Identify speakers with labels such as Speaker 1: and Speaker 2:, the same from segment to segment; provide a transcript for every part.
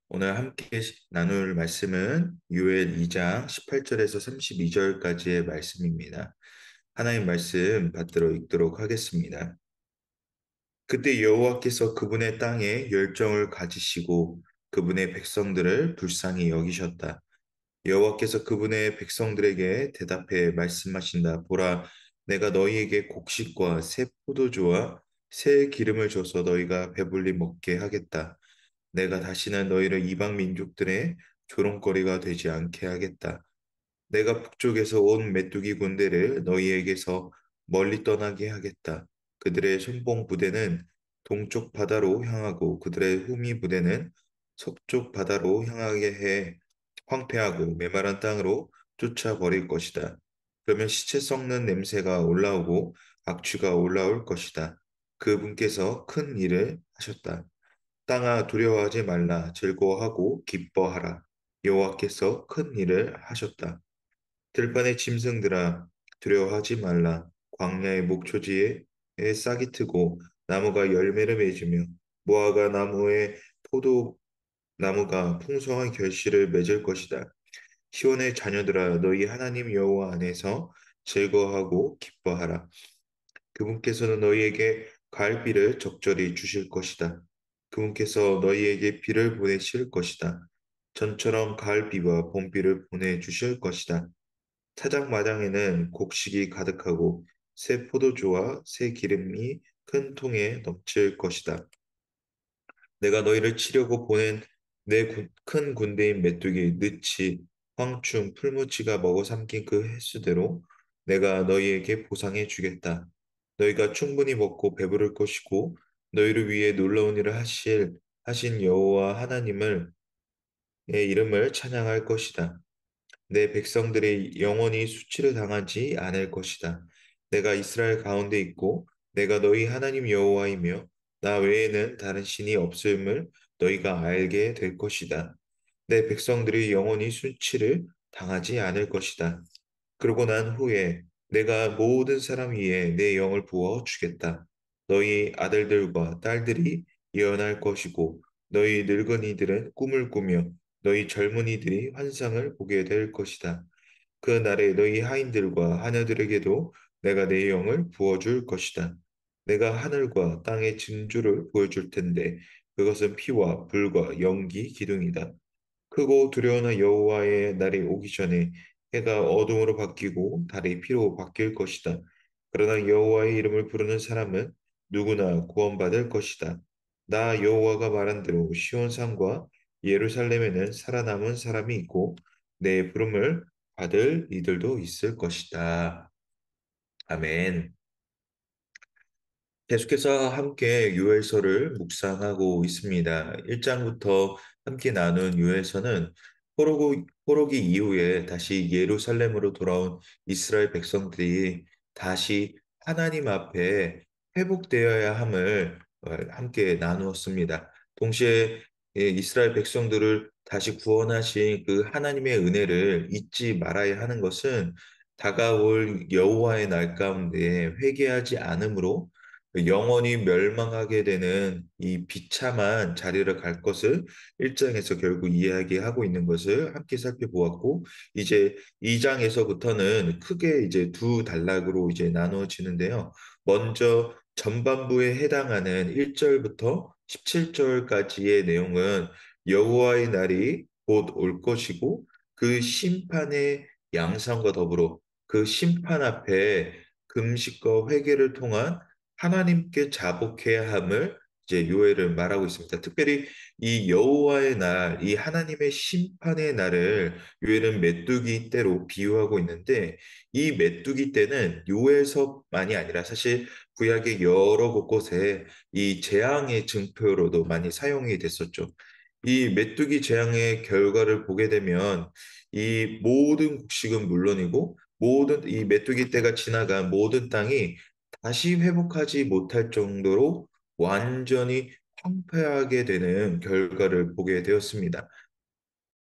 Speaker 1: 오늘 함께 나눌 말씀은 요엘 2장 18절에서 32절까지의 말씀입니다. 하나님 말씀 받들어 읽도록 하겠습니다. 그때 여호와께서 그분의 땅에 열정을 가지시고 그분의 백성들을 불쌍히 여기셨다. 여호와께서 그분의 백성들에게 대답해 말씀하신다. 보라, 내가 너희에게 곡식과 새 포도주와 새 기름을 줘서 너희가 배불리 먹게 하겠다. 내가 다시는 너희를 이방 민족들의 조롱거리가 되지 않게 하겠다. 내가 북쪽에서 온 메뚜기 군대를 너희에게서 멀리 떠나게 하겠다. 그들의 손봉 부대는 동쪽 바다로 향하고 그들의 후미 부대는 서쪽 바다로 향하게 해 황폐하고 메마른 땅으로 쫓아버릴 것이다. 그러면 시체 썩는 냄새가 올라오고 악취가 올라올 것이다. 그분께서 큰 일을 하셨다. 땅아 두려워하지 말라 즐거워하고 기뻐하라 여호와께서 큰 일을 하셨다. 들판의 짐승들아 두려워하지 말라 광야의 목초지에 싹이 트고 나무가 열매를 맺으며 무화과 나무의 포도 나무가 풍성한 결실을 맺을 것이다. 시온의 자녀들아 너희 하나님 여호와 안에서 즐거워하고 기뻐하라. 그분께서는 너희에게 가을비를 적절히 주실 것이다. 그분께서 너희에게 비를 보내실 것이다. 전처럼 가을비와 봄비를 보내주실 것이다. 타작마당에는 곡식이 가득하고 새 포도주와 새 기름이 큰 통에 넘칠 것이다. 내가 너희를 치려고 보낸 내 큰 군대인 메뚜기, 느치, 황충, 풀무치가 먹어 삼킨 그 횟수대로 내가 너희에게 보상해 주겠다. 너희가 충분히 먹고 배부를 것이고 너희를 위해 놀라운 일을 하신 여호와 하나님을 의 이름을 찬양할 것이다. 내 백성들이 영원히 수치를 당하지 않을 것이다. 내가 이스라엘 가운데 있고 내가 너희 하나님 여호와이며 나 외에는 다른 신이 없음을 너희가 알게 될 것이다. 내 백성들이 영원히 수치를 당하지 않을 것이다. 그러고 난 후에 내가 모든 사람 위에 내 영을 부어 주겠다. 너희 아들들과 딸들이 예언할 것이고 너희 늙은이들은 꿈을 꾸며 너희 젊은이들이 환상을 보게 될 것이다. 그 날에 너희 하인들과 하녀들에게도 내가 내 영을 부어줄 것이다. 내가 하늘과 땅의 징조를 보여줄 텐데 그것은 피와 불과 연기 기둥이다. 크고 두려운 여호와의 날이 오기 전에 해가 어둠으로 바뀌고 달이 피로 바뀔 것이다. 그러나 여호와의 이름을 부르는 사람은 누구나 구원받을 것이다. 나 여호와가 말한 대로 시온 산과 예루살렘에는 살아남은 사람이 있고 내 부름을 받을 이들도 있을 것이다. 아멘. 계속해서 함께 요엘서를 묵상하고 있습니다. 1장부터 함께 나눈 요엘서는 포로기 이후에 다시 예루살렘으로 돌아온 이스라엘 백성들이 다시 하나님 앞에 회복되어야 함을 함께 나누었습니다. 동시에 이스라엘 백성들을 다시 구원하신 그 하나님의 은혜를 잊지 말아야 하는 것은 다가올 여호와의 날 가운데 회개하지 않으므로 영원히 멸망하게 되는 이 비참한 자리를 갈 것을 1장에서 결국 이야기하고 있는 것을 함께 살펴보았고, 이제 2장에서부터는 크게 이제 두 단락으로 이제 나누어지는데요. 먼저 전반부에 해당하는 1절부터 17절까지의 내용은 여호와의 날이 곧 올 것이고 그 심판의 양상과 더불어 그 심판 앞에 금식과 회개를 통한 하나님께 자복해야 함을 이제 요엘을 말하고 있습니다. 특별히 이 여호와의 날, 이 하나님의 심판의 날을 요엘은 메뚜기 때로 비유하고 있는데 이 메뚜기 때는 요엘서만이 아니라 사실 구약의 여러 곳곳에 이 재앙의 증표로도 많이 사용이 됐었죠. 이 메뚜기 재앙의 결과를 보게 되면 이 모든 곡식은 물론이고 모든 이 메뚜기 때가 지나간 모든 땅이 다시 회복하지 못할 정도로 완전히 황폐하게 되는 결과를 보게 되었습니다.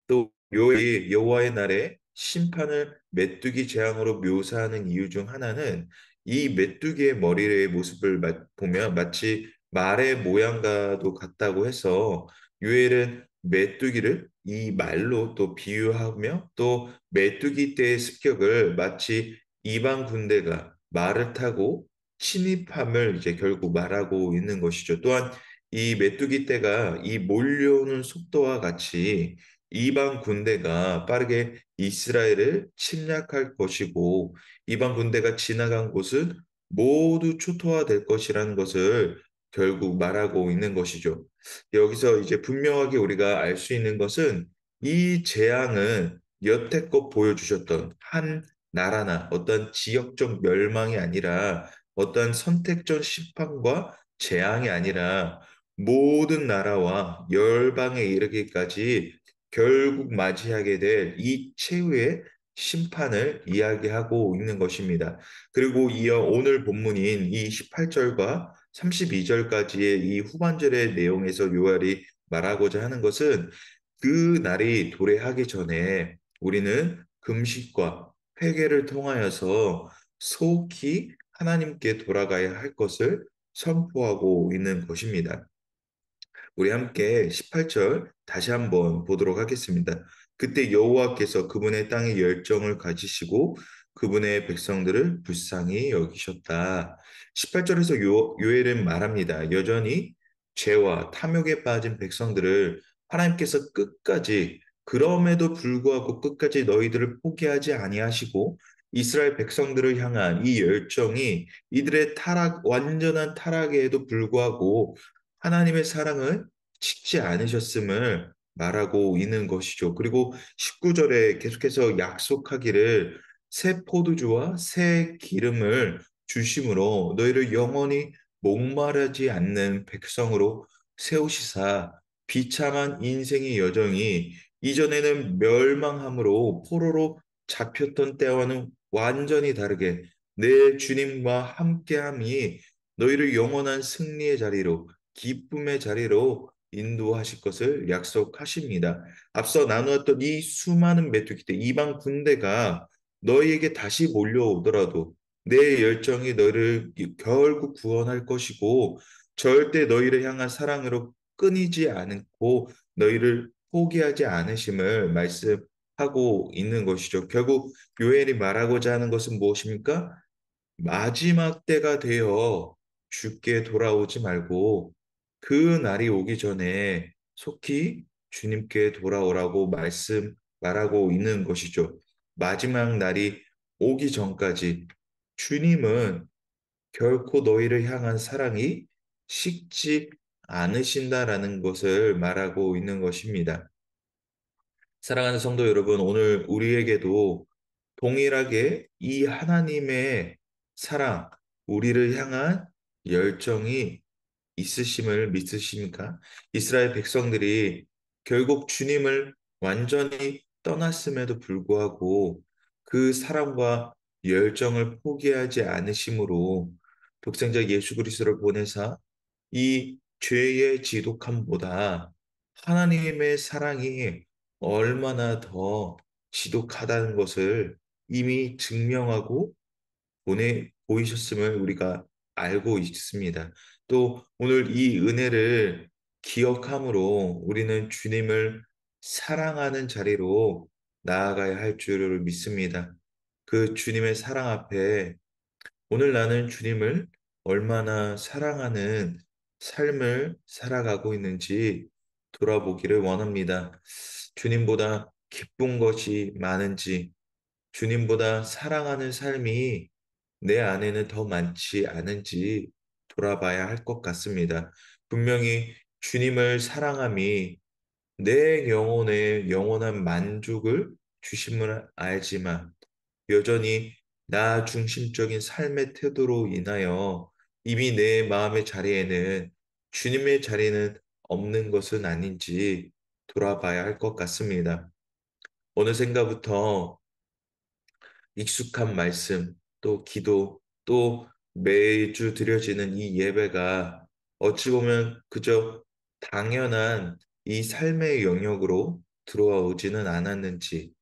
Speaker 1: 또 묘의 여호와의 날에 심판을 메뚜기 재앙으로 묘사하는 이유 중 하나는 이 메뚜기의 머리의 모습을 보면 마치 말의 모양과도 같다고 해서 요엘은 메뚜기를 이 말로 또 비유하며 또 메뚜기 떼의 습격을 마치 이방 군대가 말을 타고 침입함을 이제 결국 말하고 있는 것이죠. 또한 이 메뚜기 떼가 이 몰려오는 속도와 같이 이방 군대가 빠르게 이스라엘을 침략할 것이고 이방 군대가 지나간 곳은 모두 초토화될 것이라는 것을 결국 말하고 있는 것이죠. 여기서 이제 분명하게 우리가 알 수 있는 것은 이 재앙은 여태껏 보여주셨던 한 나라나 어떤 지역적 멸망이 아니라 어떤 선택적 심판과 재앙이 아니라 모든 나라와 열방에 이르기까지 결국 맞이하게 될 이 최후의 심판을 이야기하고 있는 것입니다. 그리고 이어 오늘 본문인 이 18절과 32절까지의 이 후반절의 내용에서 요한이 말하고자 하는 것은 그 날이 도래하기 전에 우리는 금식과 회개를 통하여서 속히 하나님께 돌아가야 할 것을 선포하고 있는 것입니다. 우리 함께 18절 다시 한번 보도록 하겠습니다. 그때 여호와께서 그분의 땅에 열정을 가지시고 그분의 백성들을 불쌍히 여기셨다. 18절에서 요엘은 말합니다. 여전히 죄와 탐욕에 빠진 백성들을 하나님께서 끝까지 그럼에도 불구하고 끝까지 너희들을 포기하지 아니하시고 이스라엘 백성들을 향한 이 열정이 이들의 완전한 타락에도 불구하고 하나님의 사랑을 식지 않으셨음을 말하고 있는 것이죠. 그리고 19절에 계속해서 약속하기를 새 포도주와 새 기름을 주심으로 너희를 영원히 목마르지 않는 백성으로 세우시사 비참한 인생의 여정이 이전에는 멸망함으로 포로로 잡혔던 때와는 완전히 다르게 내 주님과 함께함이 너희를 영원한 승리의 자리로 기쁨의 자리로 인도하실 것을 약속하십니다. 앞서 나누었던 이 수많은 메뚜기들, 이방 군대가 너희에게 다시 몰려오더라도 내 열정이 너희를 결국 구원할 것이고 절대 너희를 향한 사랑으로 끊이지 않고 너희를 포기하지 않으심을 말씀하고 있는 것이죠. 결국 요엘이 말하고자 하는 것은 무엇입니까? 마지막 때가 되어 주께 돌아오지 말고 그 날이 오기 전에 속히 주님께 돌아오라고 말하고 있는 것이죠. 마지막 날이 오기 전까지 주님은 결코 너희를 향한 사랑이 식지 않으신다라는 것을 말하고 있는 것입니다. 사랑하는 성도 여러분, 오늘 우리에게도 동일하게 이 하나님의 사랑, 우리를 향한 열정이 있으심을 믿으십니까? 이스라엘 백성들이 결국 주님을 완전히 떠났음에도 불구하고 그 사랑과 열정을 포기하지 않으심으로 독생자 예수 그리스도를 보내사 이 죄의 지독함보다 하나님의 사랑이 얼마나 더 지독하다는 것을 이미 증명하고 보이셨음을 우리가 알고 있습니다. 또 오늘 이 은혜를 기억함으로 우리는 주님을 사랑하는 자리로 나아가야 할 줄을 믿습니다. 그 주님의 사랑 앞에 오늘 나는 주님을 얼마나 사랑하는 삶을 살아가고 있는지 돌아보기를 원합니다. 주님보다 기쁜 것이 많은지, 주님보다 사랑하는 삶이 내 안에는 더 많지 않은지 돌아봐야 할 것 같습니다. 분명히 주님을 사랑함이 내 영혼에 영원한 만족을 주심을 알지만 여전히 나 중심적인 삶의 태도로 인하여 이미 내 마음의 자리에는 주님의 자리는 없는 것은 아닌지 돌아봐야 할 것 같습니다. 어느샌가부터 익숙한 말씀, 또 기도, 또 매주 드려지는 이 예배가 어찌 보면 그저 당연한 이 삶의 영역으로 들어와 오지는 않았는지,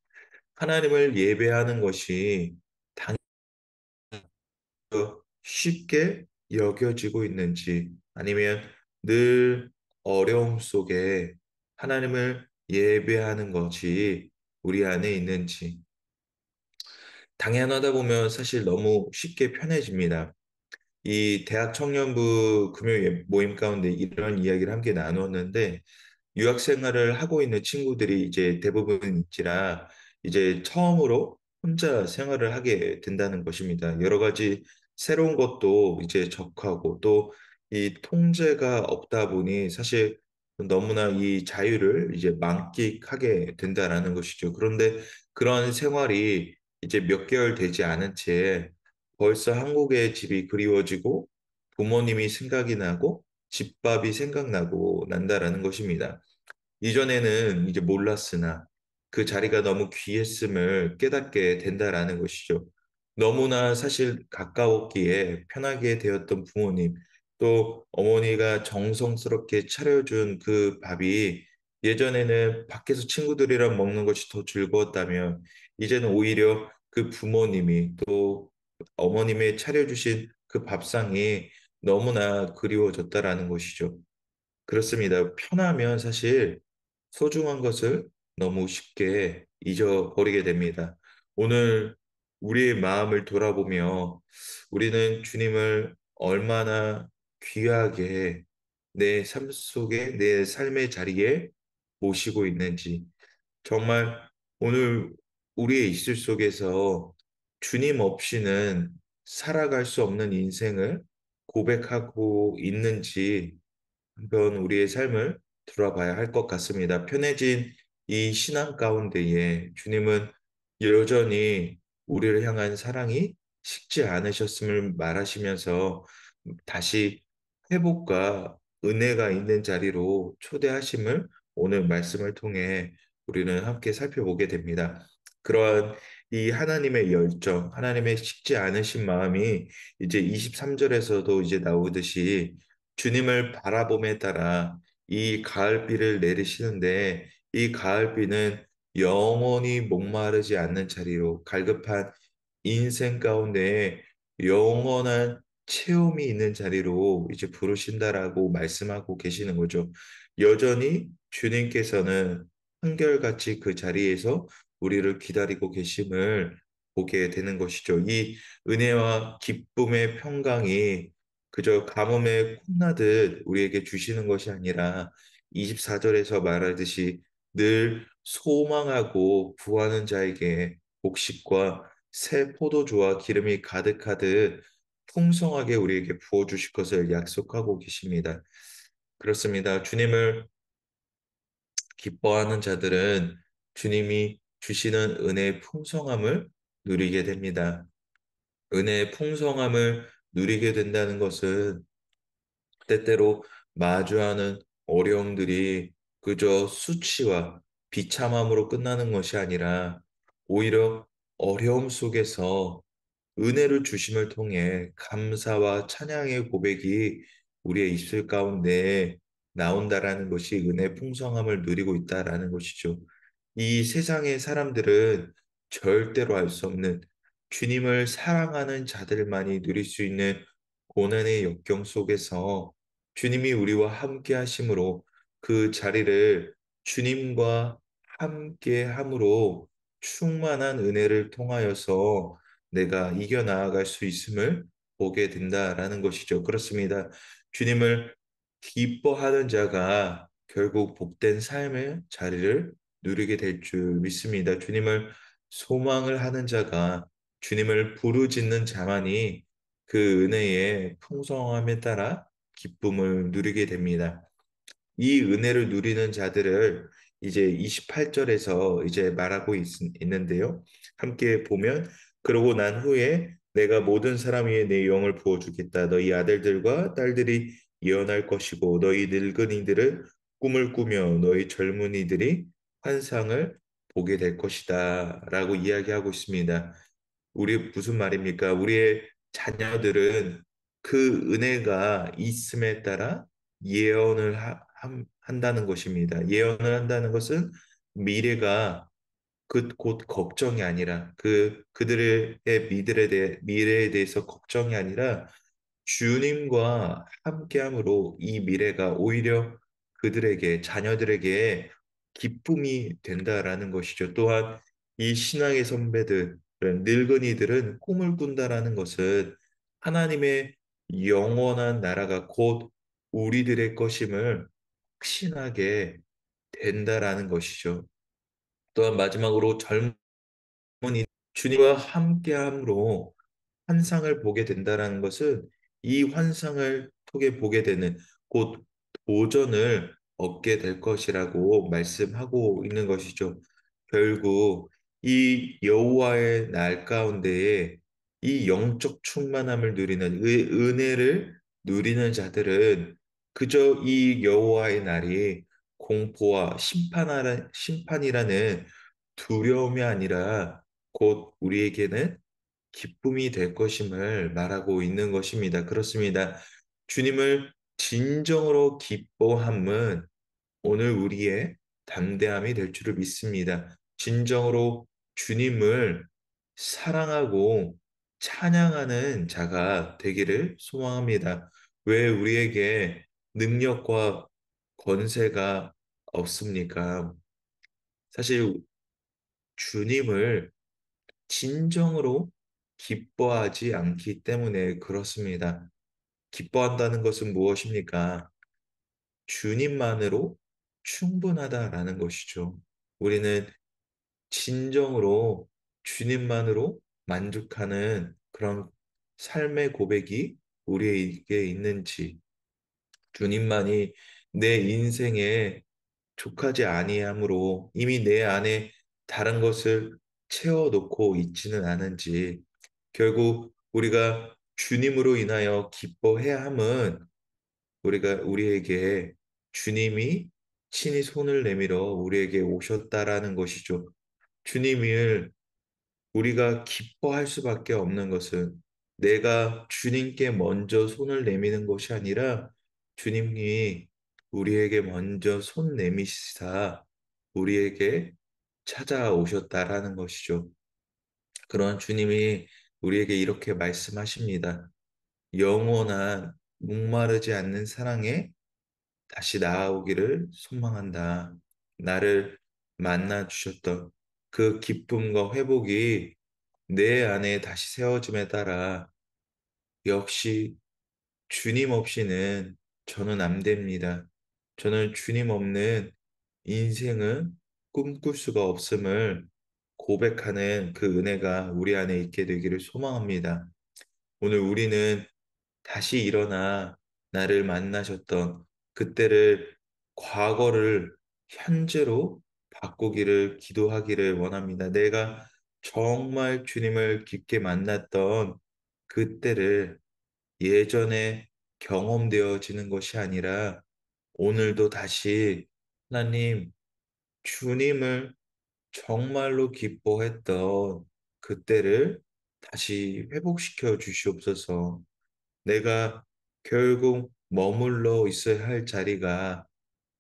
Speaker 1: 하나님을 예배하는 것이 쉽게 여겨지고 있는지, 아니면 늘 어려움 속에 하나님을 예배하는 것이 우리 안에 있는지 당연하다 보면 사실 너무 쉽게 편해집니다. 이 대학 청년부 금요 모임 가운데 이런 이야기를 함께 나누었는데 유학 생활을 하고 있는 친구들이 이제 대부분인지라 이제 처음으로 혼자 생활을 하게 된다는 것입니다. 여러 가지 새로운 것도 이제 접하고 또 이 통제가 없다 보니 사실 너무나 이 자유를 이제 만끽하게 된다라는 것이죠. 그런데 그런 생활이 이제 몇 개월 되지 않은 채 벌써 한국의 집이 그리워지고 부모님이 생각이 나고 집밥이 생각나고 난다라는 것입니다. 이전에는 이제 몰랐으나 그 자리가 너무 귀했음을 깨닫게 된다라는 것이죠. 너무나 사실 가까웠기에 편하게 되었던 부모님, 또 어머니가 정성스럽게 차려준 그 밥이 예전에는 밖에서 친구들이랑 먹는 것이 더 즐거웠다면 이제는 오히려 그 부모님이 또 어머님의 차려주신 그 밥상이 너무나 그리워졌다라는 것이죠. 그렇습니다. 편하면 사실 소중한 것을 너무 쉽게 잊어버리게 됩니다. 오늘 우리의 마음을 돌아보며 우리는 주님을 얼마나 귀하게 내 삶 속에, 내 삶의 자리에 모시고 있는지, 정말 오늘 우리의 이슬 속에서 주님 없이는 살아갈 수 없는 인생을 고백하고 있는지 한번 우리의 삶을 돌아봐야 할 것 같습니다. 편해진 이 신앙 가운데에 주님은 여전히 우리를 향한 사랑이 식지 않으셨음을 말하시면서 다시 회복과 은혜가 있는 자리로 초대하심을 오늘 말씀을 통해 우리는 함께 살펴보게 됩니다. 그러한 이 하나님의 열정, 하나님의 식지 않으신 마음이 이제 23절에서도 이제 나오듯이 주님을 바라봄에 따라 이 가을비를 내리시는데 이 가을비는 영원히 목마르지 않는 자리로 갈급한 인생 가운데 영원한 체험이 있는 자리로 이제 부르신다라고 말씀하고 계시는 거죠. 여전히 주님께서는 한결같이 그 자리에서 우리를 기다리고 계심을 보게 되는 것이죠. 이 은혜와 기쁨의 평강이 그저 가뭄에 콩나듯 우리에게 주시는 것이 아니라 24절에서 말하듯이 늘 소망하고 구하는 자에게 곡식과 새 포도주와 기름이 가득하듯 풍성하게 우리에게 부어주실 것을 약속하고 계십니다. 그렇습니다. 주님을 기뻐하는 자들은 주님이 주시는 은혜의 풍성함을 누리게 됩니다. 은혜의 풍성함을 누리게 된다는 것은 때때로 마주하는 어려움들이 그저 수치와 비참함으로 끝나는 것이 아니라 오히려 어려움 속에서 은혜를 주심을 통해 감사와 찬양의 고백이 우리의 입술 가운데 나온다라는 것이 은혜의 풍성함을 누리고 있다라는 것이죠. 이 세상의 사람들은 절대로 알 수 없는 주님을 사랑하는 자들만이 누릴 수 있는 고난의 역경 속에서 주님이 우리와 함께 하심으로 그 자리를 주님과 함께 함으로 충만한 은혜를 통하여서 내가 이겨나아갈 수 있음을 보게 된다라는 것이죠. 그렇습니다. 주님을 기뻐하는 자가 결국 복된 삶의 자리를 누리게 될 줄 믿습니다. 주님을 소망을 하는 자가 주님을 부르짖는 자만이 그 은혜의 풍성함에 따라 기쁨을 누리게 됩니다. 이 은혜를 누리는 자들을 이제 28절에서 이제 말하고 있는데요. 함께 보면 그러고 난 후에 내가 모든 사람 위에 내 영을 부어주겠다. 너희 아들들과 딸들이 예언할 것이고 너희 늙은이들은 꿈을 꾸며 너희 젊은이들이 환상을 보게 될 것이다. 라고 이야기하고 있습니다. 우리 무슨 말입니까? 우리의 자녀들은 그 은혜가 있음에 따라 예언을 한다는 것입니다. 예언을 한다는 것은 미래가 그 곧 걱정이 아니라 그들의 미래에 대해서 걱정이 아니라 주님과 함께함으로 이 미래가 오히려 그들에게, 자녀들에게 기쁨이 된다라는 것이죠. 또한 이 신앙의 선배들, 늙은이들은 꿈을 꾼다라는 것은 하나님의 영원한 나라가 곧 우리들의 것임을 확신하게 된다라는 것이죠. 또한 마지막으로 젊은이 주님과 함께함으로 환상을 보게 된다라는 것은 이 환상을 통해 보게 되는 곧 도전을 얻게 될 것이라고 말씀하고 있는 것이죠. 결국 이 여호와의 날 가운데에 이 영적 충만함을 누리는 은혜를 누리는 자들은 그저 이 여호와의 날이 공포와 심판이라는 두려움이 아니라 곧 우리에게는 기쁨이 될 것임을 말하고 있는 것입니다. 그렇습니다. 주님을 진정으로 기뻐함은 오늘 우리의 담대함이 될 줄을 믿습니다. 진정으로 주님을 사랑하고 찬양하는 자가 되기를 소망합니다. 왜 우리에게 능력과 권세가 없습니까? 사실 주님을 진정으로 기뻐하지 않기 때문에 그렇습니다. 기뻐한다는 것은 무엇입니까? 주님만으로 충분하다라는 것이죠. 우리는 진정으로 주님만으로 만족하는 그런 삶의 고백이 우리에게 있는지, 주님만이 내 인생에 족하지 아니하므로 이미 내 안에 다른 것을 채워놓고 있지는 않은지, 결국 우리가 주님으로 인하여 기뻐해야 함은 우리에게 주님이 친히 손을 내밀어 우리에게 오셨다라는 것이죠. 주님을 우리가 기뻐할 수밖에 없는 것은 내가 주님께 먼저 손을 내미는 것이 아니라 주님이 우리에게 먼저 손 내미시사 우리에게 찾아오셨다라는 것이죠. 그런 주님이 우리에게 이렇게 말씀하십니다. 영원한 목마르지 않는 사랑에 다시 나아오기를 소망한다. 나를 만나 주셨던 그 기쁨과 회복이 내 안에 다시 세워짐에 따라 역시 주님 없이는 저는 안 됩니다. 저는 주님 없는 인생은 꿈꿀 수가 없음을 고백하는 그 은혜가 우리 안에 있게 되기를 소망합니다. 오늘 우리는 다시 일어나 나를 만나셨던 그때를 과거를 현재로 바꾸기를 기도하기를 원합니다. 내가 정말 주님을 깊게 만났던 그때를 예전에 경험되어지는 것이 아니라 오늘도 다시 하나님 주님을 정말로 기뻐했던 그때를 다시 회복시켜 주시옵소서. 내가 결국 머물러 있어야 할 자리가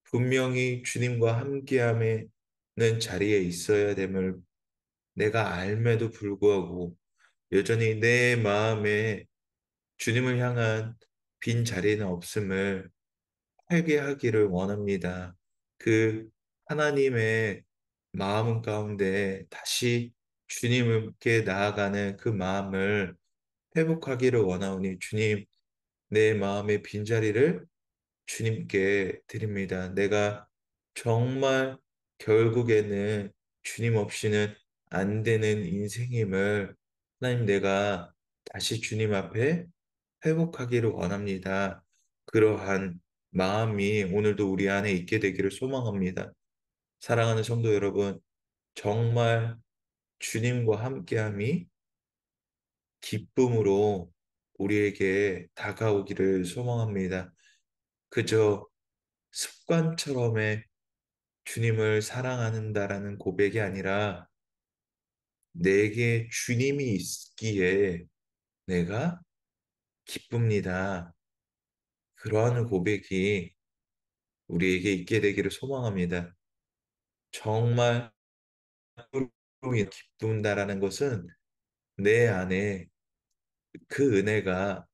Speaker 1: 분명히 주님과 함께함에는 자리에 있어야 됨을 내가 알매도 불구하고 여전히 내 마음에 주님을 향한 빈 자리는 없음을 회개하기를 원합니다. 그 하나님의 마음 가운데 다시 주님께 나아가는 그 마음을 회복하기를 원하오니 주님, 내 마음의 빈자리를 주님께 드립니다. 내가 정말 결국에는 주님 없이는 안 되는 인생임을 하나님 내가 다시 주님 앞에 회복하기를 원합니다. 그러한 마음이 오늘도 우리 안에 있게 되기를 소망합니다. 사랑하는 성도 여러분, 정말 주님과 함께함이 기쁨으로 우리에게 다가오기를 소망합니다. 그저 습관처럼의 주님을 사랑한다라는 고백이 아니라 내게 주님이 있기에 내가 기쁩니다. 그러한 고백이 우리에게 있게 되기를 소망합니다. 정말 기쁜다라는 것은 내 안에 그 은혜가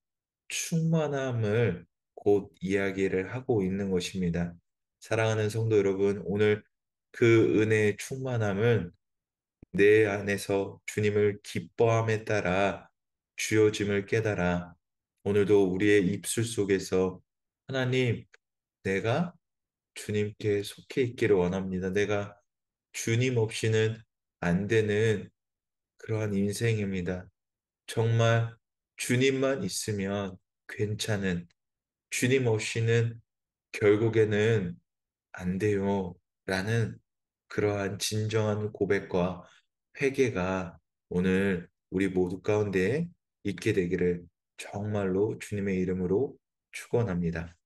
Speaker 1: 충만함을 곧 이야기를 하고 있는 것입니다. 사랑하는 성도 여러분, 오늘 그 은혜의 충만함은 내 안에서 주님을 기뻐함에 따라 주어짐을 깨달아 오늘도 우리의 입술 속에서 하나님, 내가 주님께 속해 있기를 원합니다. 내가 주님 없이는 안 되는 그러한 인생입니다. 정말 주님만 있으면 괜찮은, 주님 없이는 결국에는 안 돼요. 라는 그러한 진정한 고백과 회개가 오늘 우리 모두 가운데 있게 되기를 정말로 주님의 이름으로 축원합니다.